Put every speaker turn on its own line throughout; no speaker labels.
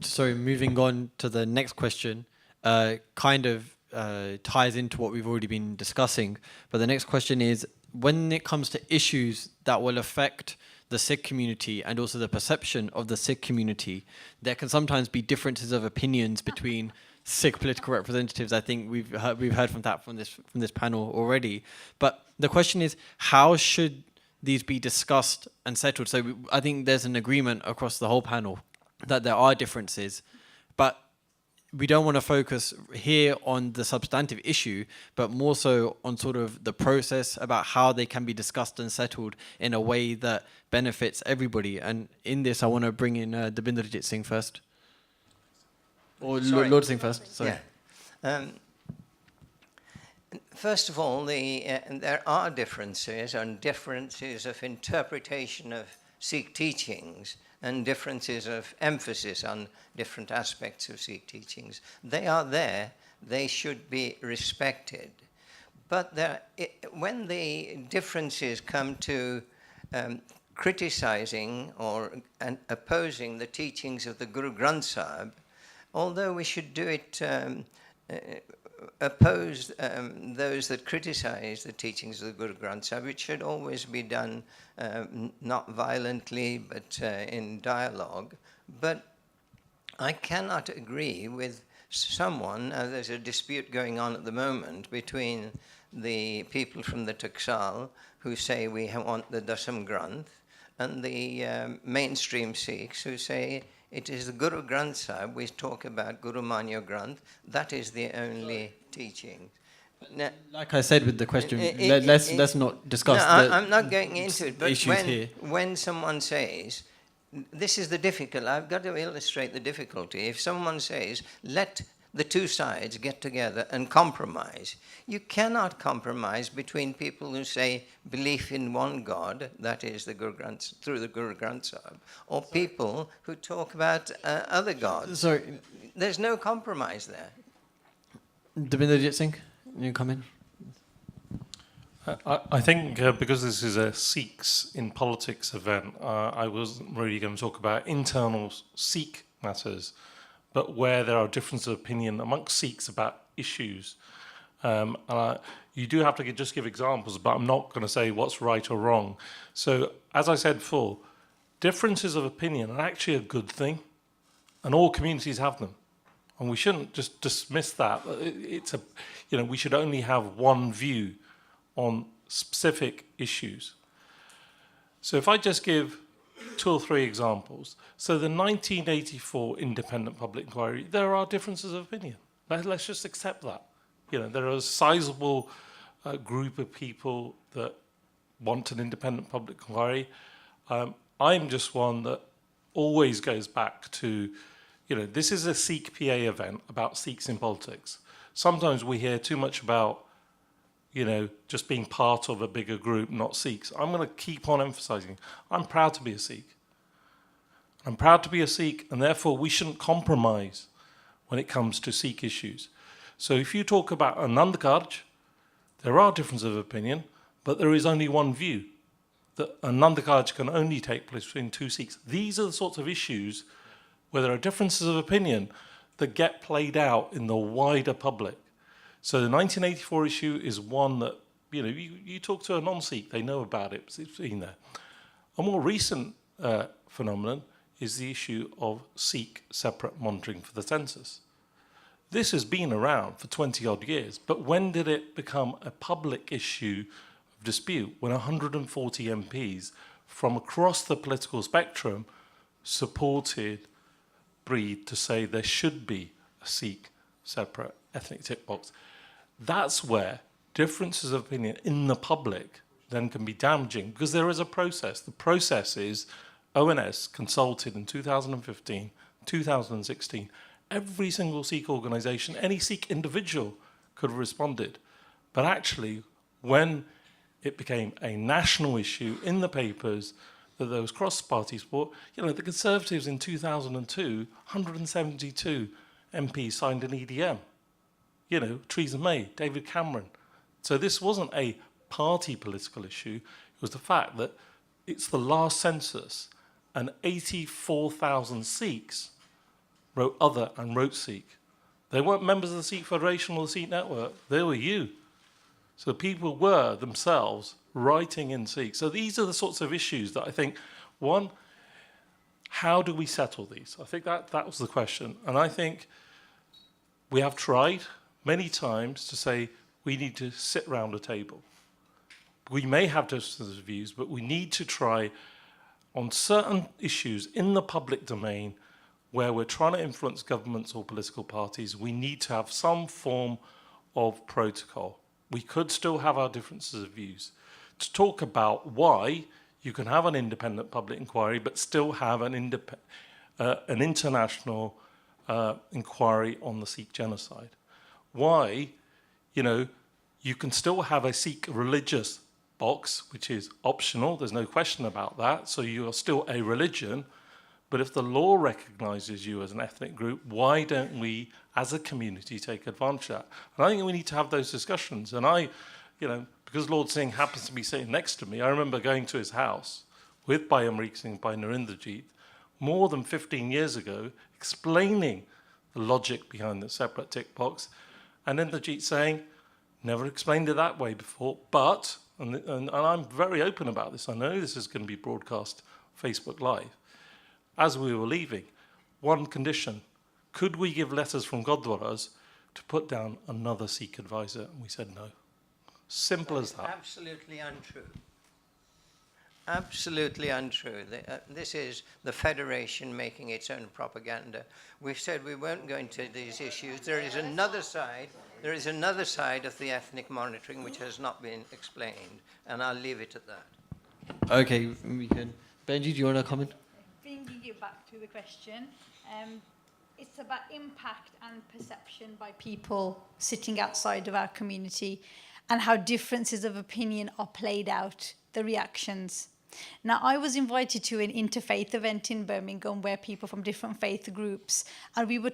So moving on to the next question, kind of ties into what we've already been discussing. But the next question is, when it comes to issues that will affect the Sikh community and also the perception of the Sikh community, there can sometimes be differences of opinions between Sikh political representatives. I think we've heard from that from this panel already. But the question is, how should these be discussed and settled? So I think there's an agreement across the whole panel that there are differences, but we don't want to focus here on the substantive issue, but more so on sort of the process about how they can be discussed and settled in a way that benefits everybody. And in this, I want to bring in Dabinderjit Singh first. Or Lord Singh first, sorry.
Yeah. First of all, there are differences and differences of interpretation of Sikh teachings and differences of emphasis on different aspects of Sikh teachings. They are there, they should be respected. But when the differences come to criticizing or opposing the teachings of the Guru Granth Sahib, although we should do it, oppose those that criticize the teachings of the Guru Granth Sahib, it should always be done not violently, but in dialogue. But I cannot agree with someone, there's a dispute going on at the moment between the people from the Taksal who say we want the Dasam Granth and the mainstream Sikhs who say it is the Guru Granth Sahib. We talk about Guru Manya Granth. That is the only teaching. Now,
like I said with the question, let's not discuss
I'm not going into it, but when someone says, this is the difficult, I've got to illustrate the difficulty. If someone says, let the two sides get together and compromise, you cannot compromise between people who say belief in one God, that is the Guru Granth, through the Guru Granth Sahib, or people who talk about other gods.
Sorry.
There's no compromise there.
Dabinderjit Singh, you come in.
I think because this is a Sikhs in politics event, I wasn't really going to talk about internal Sikh matters, but where there are differences of opinion amongst Sikhs about issues. You do have to just give examples, but I'm not going to say what's right or wrong. So, as I said before, differences of opinion are actually a good thing, and all communities have them. And we shouldn't just dismiss that. We should only have one view on specific issues. So if I just give 2 or 3 examples. So the 1984 independent public inquiry, there are differences of opinion. Let's just accept that. There are a sizable group of people that want an independent public inquiry. I'm just one that always goes back to, this is a Sikh PA event about Sikhs in politics. Sometimes we hear too much about just being part of a bigger group, not Sikhs. I'm going to keep on emphasizing, I'm proud to be a Sikh. I'm proud to be a Sikh, and therefore we shouldn't compromise when it comes to Sikh issues. So if you talk about Anand-Karj, there are differences of opinion, but there is only one view, that Anand-Karj can only take place between 2 Sikhs. These are the sorts of issues where there are differences of opinion that get played out in the wider public. So the 1984 issue is one that, you talk to a non-Sikh, they know about it, it's been there. A more recent phenomenon is the issue of Sikh separate monitoring for the census. This has been around for 20-odd years, but when did it become a public issue of dispute? When 140 MPs from across the political spectrum supported Breed to say there should be a Sikh separate ethnic tick box. That's where differences of opinion in the public then can be damaging, because there is a process. The process is ONS consulted in 2015, 2016. Every single Sikh organisation, any Sikh individual could have responded. But actually, when it became a national issue in the papers that there was cross-party support, the Conservatives in 2002, 172 MPs signed an EDM. Theresa May, David Cameron. So this wasn't a party political issue. It was the fact that it's the last census and 84,000 Sikhs wrote other and wrote Sikh. They weren't members of the Sikh Federation or the Sikh Network. They were you. So people were themselves writing in Sikh. So these are the sorts of issues that I think, one, how do we settle these? I think that was the question. And I think we have tried many times to say we need to sit round a table. We may have differences of views, but we need to try on certain issues in the public domain where we're trying to influence governments or political parties, we need to have some form of protocol. We could still have our differences of views to talk about why you can have an independent public inquiry but still have an international inquiry on the Sikh genocide. Why, you can still have a Sikh religious box, which is optional, there's no question about that, so you are still a religion, but if the law recognises you as an ethnic group, why don't we, as a community, take advantage of that? And I think we need to have those discussions. And because Lord Singh happens to be sitting next to me, I remember going to his house with Bhai Amrik Singh, Bhai Narendrajit, more than 15 years ago, explaining the logic behind the separate tick box, and Narendrajit saying, never explained it that way before, but, and I'm very open about this, I know this is going to be broadcast Facebook Live, as we were leaving, one condition, could we give letters from Gurdwaras to put down another Sikh advisor? And we said no. Simple as that.
Absolutely untrue. Absolutely untrue. This is the Federation making its own propaganda. We've said we won't go into these issues. There is another side. There is another side of the ethnic monitoring which has not been explained, and I'll leave it at that.
Okay, we can. Benji, do you want to comment?
Bringing you back to the question, it's about impact and perception by people sitting outside of our community and how differences of opinion are played out, the reactions. Now, I was invited to an interfaith event in Birmingham where people from different faith groups, and we were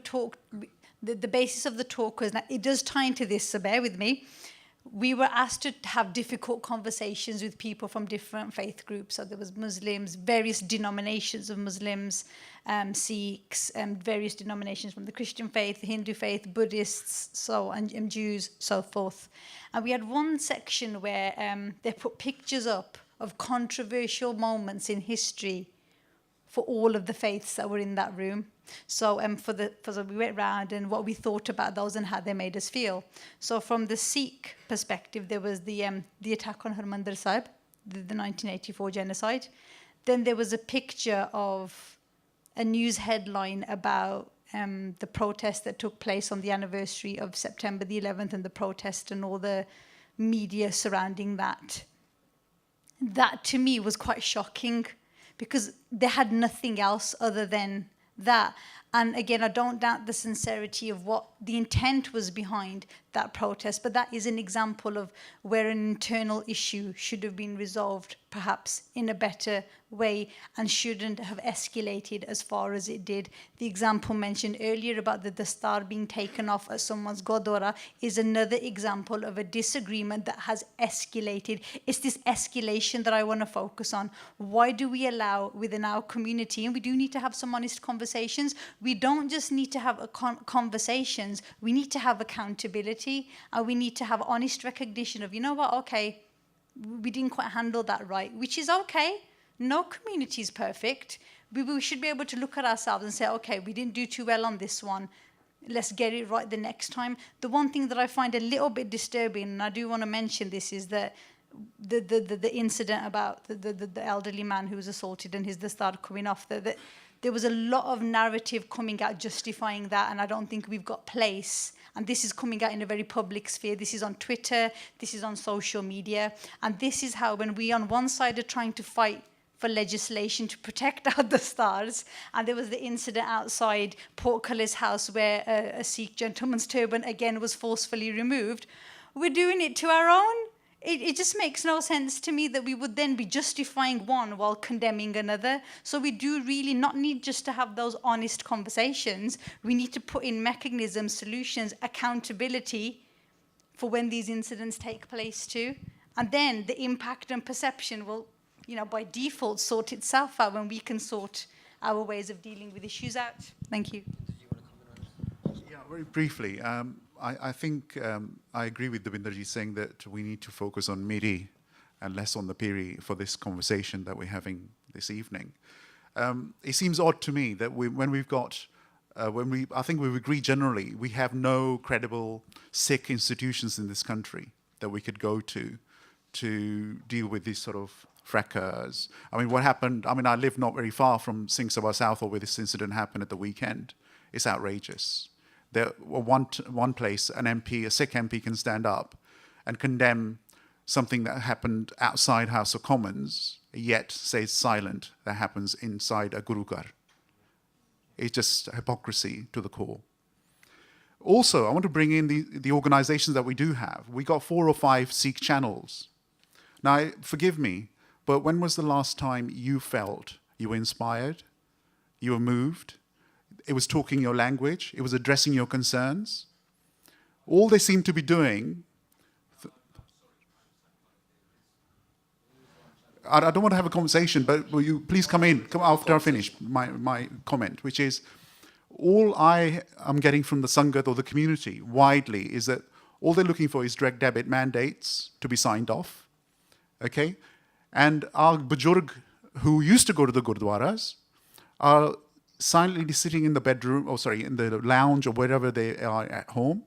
the basis of the talk was, now it does tie into this, so bear with me. We were asked to have difficult conversations with people from different faith groups. So there was Muslims, various denominations of Muslims, Sikhs, various denominations from the Christian faith, the Hindu faith, Buddhists, and Jews, so forth. And we had one section where they put pictures up of controversial moments in history for all of the faiths that were in that room. So we went round and what we thought about those and how they made us feel. So from the Sikh perspective, there was the attack on Harmandir Sahib, the 1984 genocide. Then there was a picture of a news headline about the protest that took place on the anniversary of September the 11th and the protest and all the media surrounding that. That to me was quite shocking because they had nothing else other than that. And again, I don't doubt the sincerity of what the intent was behind that protest, but that is an example of where an internal issue should have been resolved perhaps in a better way and shouldn't have escalated as far as it did. The example mentioned earlier about the dastar being taken off at someone's Gurdwara is another example of a disagreement that has escalated. It's this escalation that I want to focus on. Why do we allow within our community, and we do need to have some honest conversations, we don't just need to have conversations, we need to have accountability and we need to have honest recognition of, you know what, okay, we didn't quite handle that right, which is okay. No community is perfect. We should be able to look at ourselves and say, okay, we didn't do too well on this one. Let's get it right the next time. The one thing that I find a little bit disturbing, and I do want to mention this, is that the incident about the elderly man who was assaulted and his dastar coming off, there was a lot of narrative coming out justifying that, and I don't think we've got place. And this is coming out in a very public sphere. This is on Twitter, this is on social media. And this is how, when we on one side are trying to fight for legislation to protect our dastars, and there was the incident outside Portcullis House where a Sikh gentleman's turban again was forcefully removed, we're doing it to our own. It just makes no sense to me that we would then be justifying one while condemning another. So we do really not need just to have those honest conversations. We need to put in mechanisms, solutions, accountability for when these incidents take place too. And then the impact and perception will, by default sort itself out when we can sort our ways of dealing with issues out. Thank you.
Did you want
Very briefly, I think I agree with Devinderji saying that we need to focus on Miri and less on the Piri for this conversation that we're having this evening. It seems odd to me that I think we've agreed generally, we have no credible Sikh institutions in this country that we could go to deal with these sort of fracas. I mean, what happened, I live not very far from Singh Sabha South, or where this incident happened at the weekend. It's outrageous. There, one place, an MP, a Sikh MP can stand up and condemn something that happened outside House of Commons, yet stays silent that happens inside a Gurukar. It's just hypocrisy to the core. Also, I want to bring in the organizations that we do have. We got 4 or 5 Sikh channels. Now, forgive me, but when was the last time you felt you were inspired, you were moved, it was talking your language, it was addressing your concerns? All they seem to be doing... I don't want to have a conversation, but will you please come after I finish my comment, which is, all I am getting from the Sangat or the community widely is that all they're looking for is direct debit mandates to be signed off, okay? And our Bujurg who used to go to the Gurdwaras are silently sitting in the bedroom, in the lounge or wherever they are at home.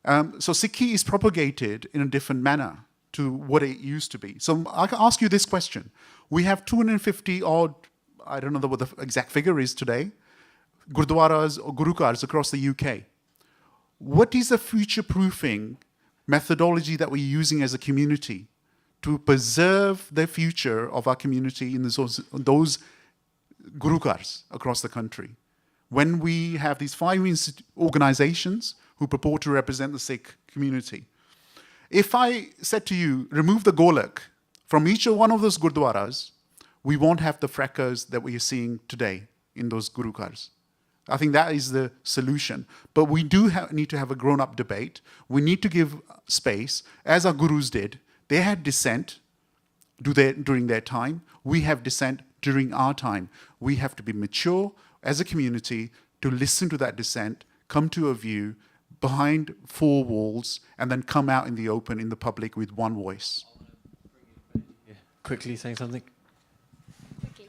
So Sikhi is propagated in a different manner to what it used to be. So I can ask you this question. We have 250 odd, I don't know what the exact figure is today, Gurdwaras or Gurukars across the UK. What is the future-proofing methodology that we're using as a community to preserve the future of our community in those Gurukars across the country? When we have these 5 organizations who purport to represent the Sikh community. If I said to you, remove the Golak from each one of those Gurdwaras, we won't have the fracas that we are seeing today in those Gurukars. I think that is the solution. But we do need to have a grown-up debate. We need to give space, as our gurus did. They had dissent during their time. We have dissent during our time. We have to be mature as a community to listen to that dissent, come to a view behind 4 walls, and then come out in the open, in the public, with one voice.
Quickly saying something.
Quickly.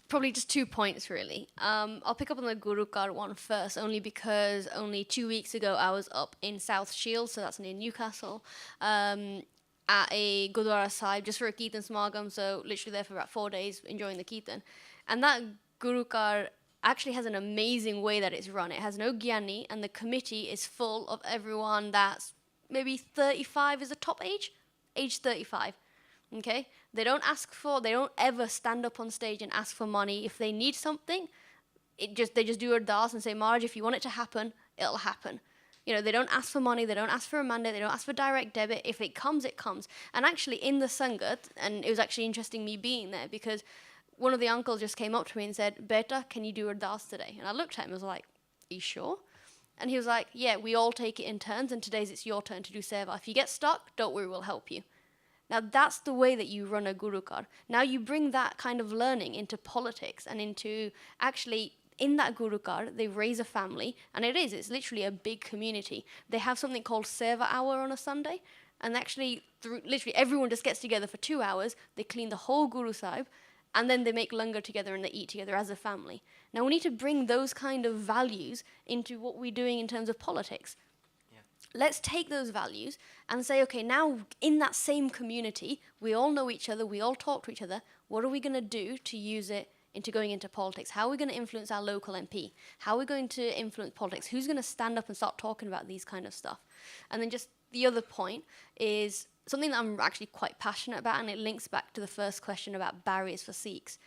Probably just 2 points, really. I'll pick up on the Gurukar one first, only because only 2 weeks ago I was up in South Shields, so that's near Newcastle, at a Gurdwara Sahib, just for a Kirtan Samagam, so literally there for about 4 days, enjoying the Kirtan. And that Gurukar actually has an amazing way that it's run. It has no Gyani, and the committee is full of everyone that's maybe 35 is the top age 35. Okay? They don't ever stand up on stage and ask for money. If they need something, they just do ardas and say, Marj, if you want it to happen, it'll happen. They don't ask for money, they don't ask for a mandate, they don't ask for direct debit. If it comes, it comes. And actually in the Sangat, and it was actually interesting me being there, because one of the uncles just came up to me and said, Beta, can you do ardas today? And I looked at him and was like, are you sure? And he was like, yeah, we all take it in turns, and today's it's your turn to do seva. If you get stuck, don't worry, we'll help you. Now, that's the way that you run a Gurukar. Now, you bring that kind of learning into politics and into actually, in that Gurukar, they raise a family, and it's literally a big community. They have something called Seva Hour on a Sunday, and actually, literally everyone just gets together for 2 hours, they clean the whole Guru Sahib, and then they make langar together and they eat together as a family. Now, we need to bring those kind of values into what we're doing in terms of politics. Let's take those values and say, okay, now in that same community, we all know each other, we all talk to each other. What are we going to do to use it into going into politics? How are we going to influence our local MP? How are we going to influence politics? Who's going to stand up and start talking about these kind of stuff? And then just the other point is something that I'm actually quite passionate about, and it links back to the first question about barriers for Sikhs.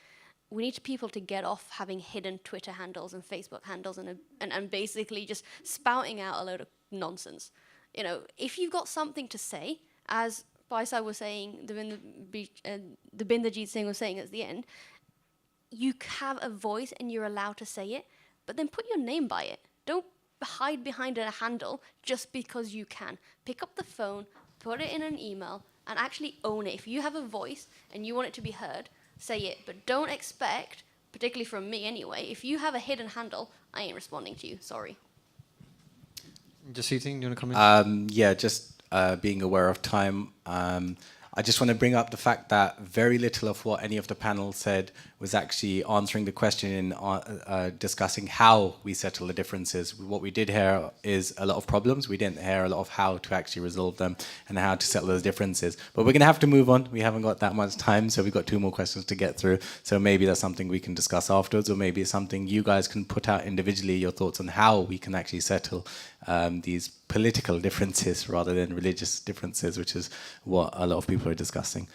We need people to get off having hidden Twitter handles and Facebook handles and basically just spouting out a load of nonsense. If you've got something to say, as Paisa was saying, Dabinderjeet Singh was saying at the end, you have a voice and you're allowed to say it, but then put your name by it. Don't hide behind a handle just because you can. Pick up the phone, put it in an email, and actually own it. If you have a voice and you want it to be heard, say it, but don't expect, particularly from me anyway, if you have a hidden handle, I ain't responding to you. Sorry.
Just eating, do you want to come in?
Yeah, just being aware of time. I just want to bring up the fact that very little of what any of the panel said was actually answering the question in discussing how we settle the differences. What we did hear is a lot of problems. We didn't hear a lot of how to actually resolve them and how to settle those differences. But we're going to have to move on. We haven't got that much time, so we've got 2 more questions to get through. So maybe that's something we can discuss afterwards, or maybe it's something you guys can put out individually, your thoughts on how we can actually settle these political differences rather than religious differences, which is what a lot of people are discussing.